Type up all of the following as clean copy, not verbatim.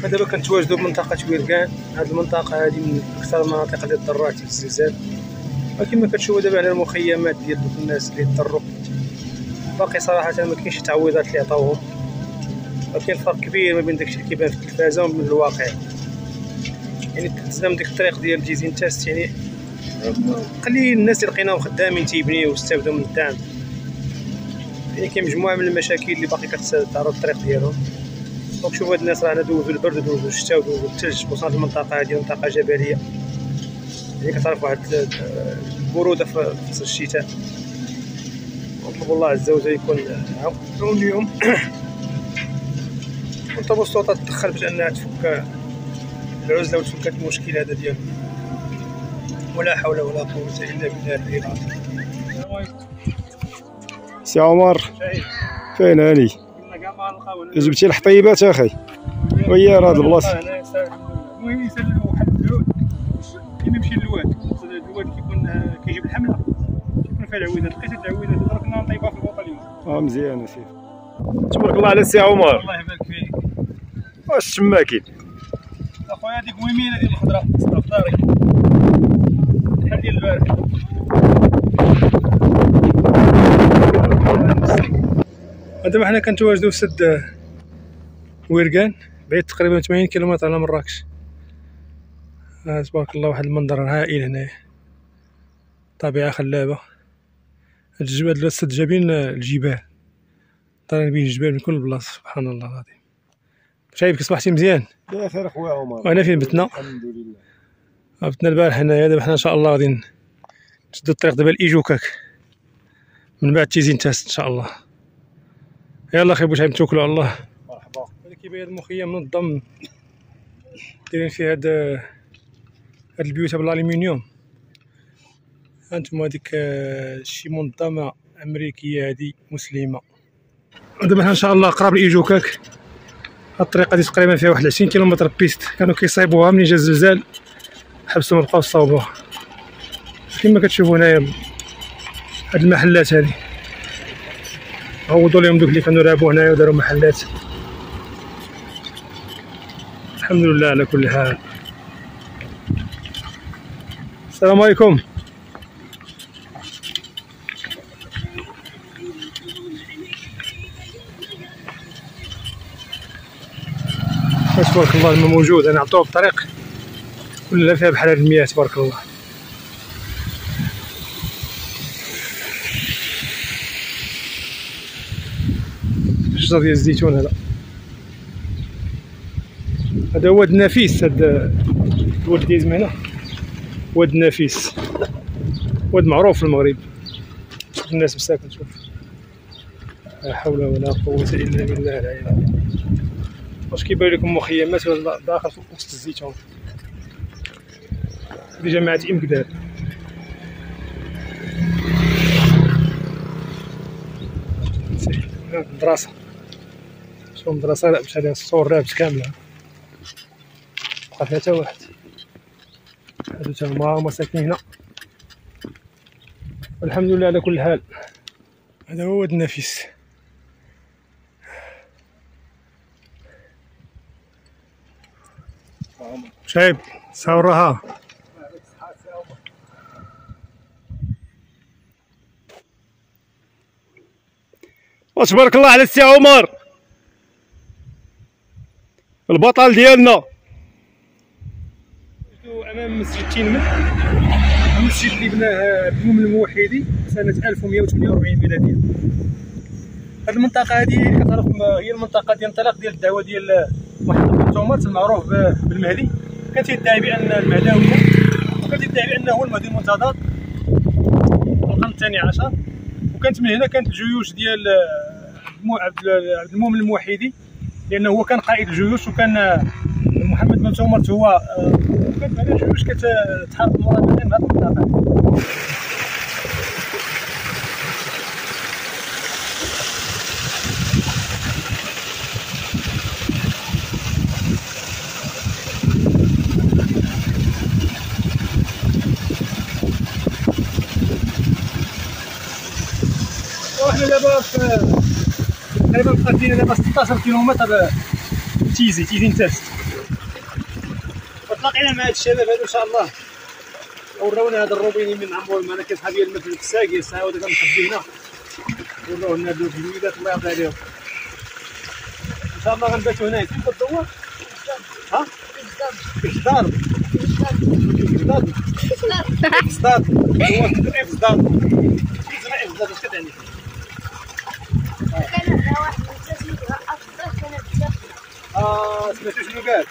دابا كنتواجدوا بمنطقة ويركان. هذه المنطقة هذه من أكثر المناطق اللي تضررت في الزلزال، وكما كتشوفوا دابا على المخيمات ديال دوك الناس اللي تضروا باقي صراحة ما كاينش تعويضات اللي عطاوهم، وكاين فرق كبير ما بين داكشي اللي كيبان في التلفازة ومن الواقع. يعني تزدم ديك الطريق ديال جيزين تاست، يعني قليل الناس اللي لقيناهم خدامين تيبنيو واستافدوا من الدعم. يعني كاين مجموعة من المشاكل اللي باقي كتعرض الطريق ديالهم. دونك شوفوا هاد الناس راه دوزوا البرد ودوزوا الشتاء ودوزوا الثلج، خصوصا المنطقة هذه منطقة جبلية، يعني كتعرف واحد البرودة في فصل الشتاء. نطلب الله عز وجل يكون معاهم اليوم ونطلبوا السلطات تدخل باش انها تفك العزلة وتفك هاد المشكل هذا ديالهم. ولا حول ولا قوة الا بالله العلي العظيم. سي عمر فين هاني؟ جبتي الحطيبات اخي؟ وهي راه هاد البلاصه المهم يسللوا واحد الدرود كيما يمشي للواد. الواد كيكون كيجيب الحمله كيكون فيها العويدات. لقيت هاد العويدات دابا كنا نطيبها في البوطه اليوم. مزيان اسيدي. تبارك الله على السي عمر. الله يبارك فيك. واش تما كاين؟ اخويا هذيك مهمينه ديال الخضره في داري بحال ديال البارح. دابا حنا كنتواجدوا في سد ويركان، بعيد تقريبا 80 كيلومتر على مراكش. تبارك الله واحد المنظر هائل هنايا، طبيعة خلابة. هاد الجبال السد جايبين الجبال، طالعين بين الجبال من كل بلاصة. سبحان الله العظيم. شايفك صبحتي مزيان؟ بخير اخويا عمر. وانا فين بتنا؟ الحمد لله. بتنا البارح هنايا. دابا حنا ان شاء الله غادي نشدو الطريق دابا لايجوكاك، من بعد تيزين تاست ان شاء الله. يلا اخي بوشعيب نتوكلوا على الله. مرحبا. هذا كيبان المخيم منظم، دايرين فيه هاد البيوت بالالومنيوم. هانتوما هاديك شي منظمة أمريكية هادي مسلمة. دابا ان شاء الله قراب لايجوكاك. هاد الطريقة هادي تقريبا فيها واحد 20 كيلومتر بيست، كانوا كيصايبوها منين جا الزلزال حبسوا ما بقاوش صاوبوها. كما كتشوفوا هنايا هاد المحلات هادي عوضوا لهم دوك اللي كانوا رابوا هنايا وداروا محلات. الحمد لله على كل حال. السلام عليكم. تبارك الله الماء موجود. انا عطوه بالطريق كلها فيها بحال هاد المياه تبارك الله. شجر ديال الزيتون هذا هو واد نفيس. هذا الواد ديال زمانه واد نفيس، واد معروف في المغرب. الناس مساكن شوف. لا حول ولا قوة الا بالله العلي العظيم. واش كيبان لكم مخيمات داخل في وسط الزيتون بجماعة إمكداد. مدرسة، شوف مدرسة لا باش هادي الصور رابط كاملة بقى فيها تا واحد. هادو تا هما ساكنين هنا. والحمد لله على كل حال. هذا هو واد نفيس. شايب صورها. تبارك الله على السي عمر البطل ديالنا. امام مسجد تينمل، المسجد اللي بناه بنوم الموحدي سنه 1148 ميلاديه. هذه المنطقه هذه كتعرف هي المنطقه ديال الانطلاق ديال الدعوه ديال محمد بن تومرت المعروف بالمهدي. كان تيدعي بان المهداويه، وكان تيدعي بانه هو المهدي المنتظر في القرن الثاني عشر. وكانت من هنا كانت الجيوش ديال عبد المؤمن الموحدي، لانه هو كان قائد الجيوش، وكان محمد بن تومرت هو كانت هذه الجيوش كتحارب المرابطين في هذه المنطقه. وحنا دابا تقريبا بقات لينا دابا 16 كيلومتر تيزين تاست. تلاقينا مع هاد الشباب هادو ان شاء الله ورونا هاد الروبيني من عمرو المانا كيسحاب ديال الماء في الساقي الساعه وداك مخبي هنا وروه لنا هاد الجويدات الله يرضي عليهم ان شاء الله غنباتوا هنا فين كدور ها إصدار اش كتعني كان هذا واحد المنتج افضل كان بزاف سمعتو شنو قال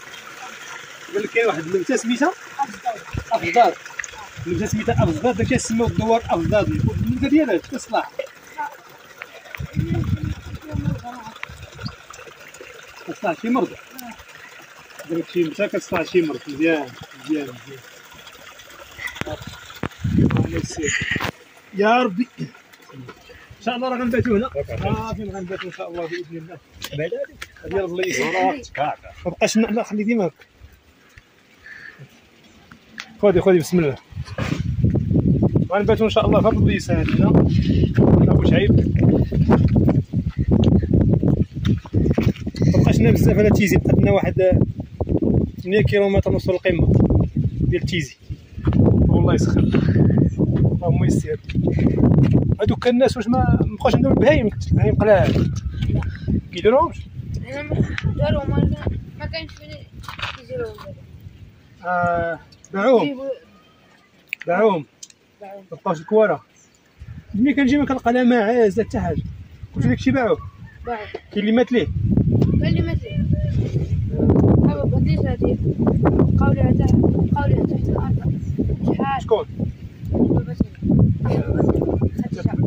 لك كاين واحد المنتج سميتها افضل المنتج سميتها افضل داك كيسميو الدوار افضل المنتج ديالها كتصلح كتصلح شي مرض درك شي مشا كتصلح شي مرض مزيان مزيان مزيان الله يسير يا ربي ان شاء الله راه غنباتوا هنا فين غنباتوا ان شاء الله باذن الله بعد هذه ديال البلايص ما بقاش لا خلي ديما هكا خذي بسم الله غنباتوا ان شاء الله في البلايص هذه هنا ابو شعيب ما بقاش لنا بزاف على تيزي بقات لنا واحد 8 كيلومتر نوصل للقمه ديال تيزي والله يسخر اللهم يسير هادوك الناس واش ما بقاوش عندهم البهايم البهايم قلال كيديروهمش داروهم ما كاينش فين يديروهم باعوهم مبقاوش الكواره ملي كنجي ما كنلقى لا ماعز لا حتى حاجه كلشي داكشي باعوه كاين اللي مات ليه هذا بديت هذه قولها تحت الارض شحال شكون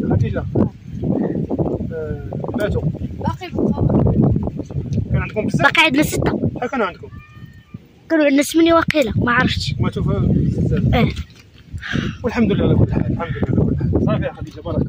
خديجه ماتوا باقي بقاو كان عندكم بزاف باقي عندنا 6 شحال كانوا عندكم كانوا عندنا 8 واقيلا ما عرفتش ماتوا في بزاف اه والحمد لله على كل حال الحمد لله على كل حال صافي يا خديجه بارك